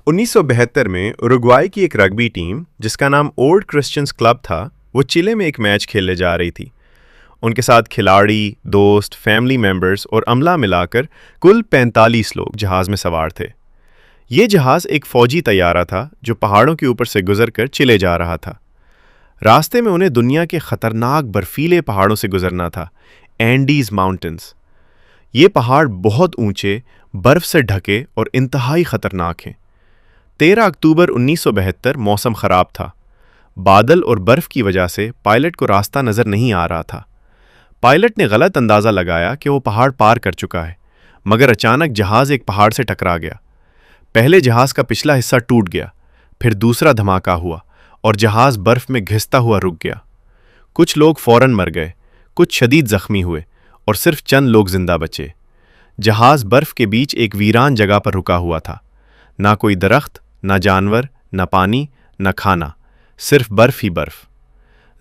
1972 में उरुग्वाई की एक रग्बी टीम जिसका नाम ओल्ड क्रिश्चियंस क्लब था, वो चिले में एक मैच खेलने जा रही थी। उनके साथ खिलाड़ी, दोस्त, फैमिली मेंबर्स और अमला मिलाकर कुल 45 लोग जहाज़ में सवार थे। ये जहाज़ एक फ़ौजी तैयारा था जो पहाड़ों के ऊपर से गुजरकर चिले जा रहा था। रास्ते में उन्हें दुनिया के ख़तरनाक बर्फीले पहाड़ों से गुजरना था, एंडीज़ माउंटेन्स। ये पहाड़ बहुत ऊंचे, बर्फ़ से ढके और इंतहाई ख़तरनाक हैं। 13 अक्टूबर 1972 मौसम ख़राब था। बादल और बर्फ़ की वजह से पायलट को रास्ता नज़र नहीं आ रहा था। पायलट ने गलत अंदाज़ा लगाया कि वो पहाड़ पार कर चुका है, मगर अचानक जहाज़ एक पहाड़ से टकरा गया। पहले जहाज़ का पिछला हिस्सा टूट गया, फिर दूसरा धमाका हुआ और जहाज़ बर्फ़ में घिसता हुआ रुक गया। कुछ लोग फ़ौरन मर गए, कुछ शदीद ज़ख्मी हुए और सिर्फ चंद लोग जिंदा बचे। जहाज़ बर्फ़ के बीच एक वीरान जगह पर रुका हुआ था। ना कोई दरख्त, ना जानवर, ना पानी, ना खाना, सिर्फ बर्फ़ ही बर्फ़।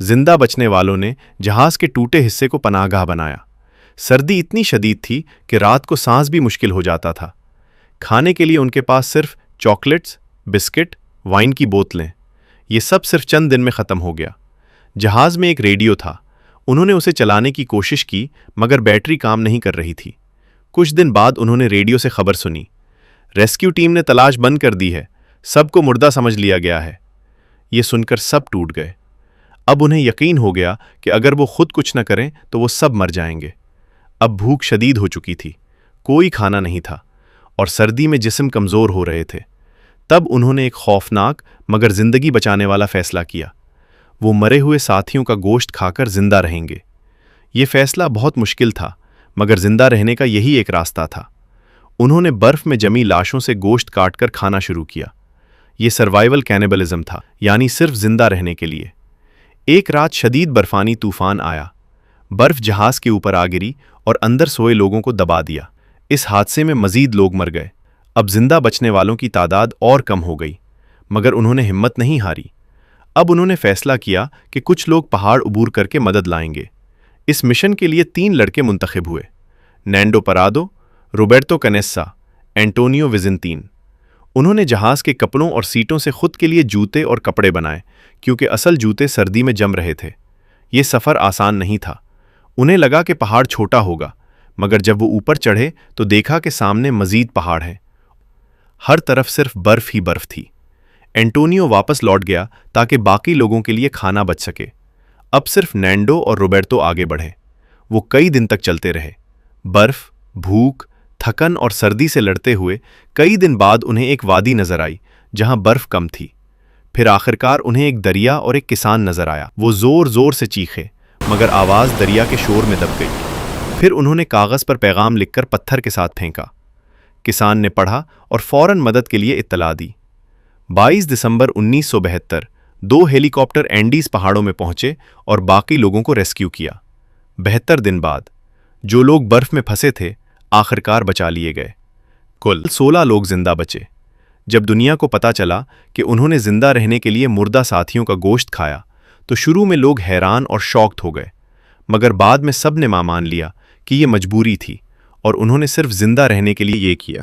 जिंदा बचने वालों ने जहाज़ के टूटे हिस्से को पनाहगाह बनाया। सर्दी इतनी शदीद थी कि रात को सांस भी मुश्किल हो जाता था। खाने के लिए उनके पास सिर्फ चॉकलेट्स, बिस्किट, वाइन की बोतलें। ये सब सिर्फ चंद दिन में ख़त्म हो गया। जहाज़ में एक रेडियो था। उन्होंने उसे चलाने की कोशिश की, मगर बैटरी काम नहीं कर रही थी। कुछ दिन बाद उन्होंने रेडियो से खबर सुनी, रेस्क्यू टीम ने तलाश बंद कर दी है, सबको मुर्दा समझ लिया गया है। ये सुनकर सब टूट गए। अब उन्हें यकीन हो गया कि अगर वो खुद कुछ न करें तो वो सब मर जाएंगे। अब भूख शदीद हो चुकी थी, कोई खाना नहीं था और सर्दी में जिस्म कमज़ोर हो रहे थे। तब उन्होंने एक खौफनाक मगर ज़िंदगी बचाने वाला फ़ैसला किया। वो मरे हुए साथियों का गोश्त खाकर जिंदा रहेंगे। ये फ़ैसला बहुत मुश्किल था, मगर जिंदा रहने का यही एक रास्ता था। उन्होंने बर्फ़ में जमी लाशों से गोश्त काटकर खाना शुरू किया। ये सर्वाइवल कैनिबलिज्म था, यानी सिर्फ जिंदा रहने के लिए। एक रात शदीद बर्फानी तूफान आया। बर्फ़ जहाज़ के ऊपर आ गिरी और अंदर सोए लोगों को दबा दिया। इस हादसे में मज़ीद लोग मर गए। अब जिंदा बचने वालों की तादाद और कम हो गई, मगर उन्होंने हिम्मत नहीं हारी। अब उन्होंने फैसला किया कि कुछ लोग पहाड़ उबूर करके मदद लाएंगे। इस मिशन के लिए 3 लड़के मुंतखब हुए, नैंडो परादो, रोबर्टो कनेस्सा, एंटोनियो विजेंटीन। उन्होंने जहाज़ के कपड़ों और सीटों से खुद के लिए जूते और कपड़े बनाए, क्योंकि असल जूते सर्दी में जम रहे थे। ये सफ़र आसान नहीं था। उन्हें लगा कि पहाड़ छोटा होगा, मगर जब वो ऊपर चढ़े तो देखा कि सामने मज़ीद पहाड़ हैं। हर तरफ सिर्फ बर्फ़ ही बर्फ़ थी। एंटोनियो वापस लौट गया ताकि बाकी लोगों के लिए खाना बच सके। अब सिर्फ नैंडो और रोबर्टो आगे बढ़े। वो कई दिन तक चलते रहे, बर्फ, भूख, थकन और सर्दी से लड़ते हुए। कई दिन बाद उन्हें एक वादी नजर आई जहां बर्फ कम थी। फिर आखिरकार उन्हें एक दरिया और एक किसान नजर आया। वो जोर जोर से चीखे, मगर आवाज़ दरिया के शोर में दब गई। फिर उन्होंने कागज़ पर पैगाम लिखकर पत्थर के साथ फेंका। किसान ने पढ़ा और फौरन मदद के लिए इत्तला दी। 22 दिसंबर 1972 2 हेलीकॉप्टर एंडीज पहाड़ों में पहुंचे और बाकी लोगों को रेस्क्यू किया। 72 दिन बाद जो लोग बर्फ में फंसे थे आखिरकार बचा लिए गए। कुल 16 लोग जिंदा बचे। जब दुनिया को पता चला कि उन्होंने जिंदा रहने के लिए मुर्दा साथियों का गोश्त खाया, तो शुरू में लोग हैरान और शॉक्ड हो गए, मगर बाद में सब ने मान लिया कि ये मजबूरी थी और उन्होंने सिर्फ जिंदा रहने के लिए ये किया।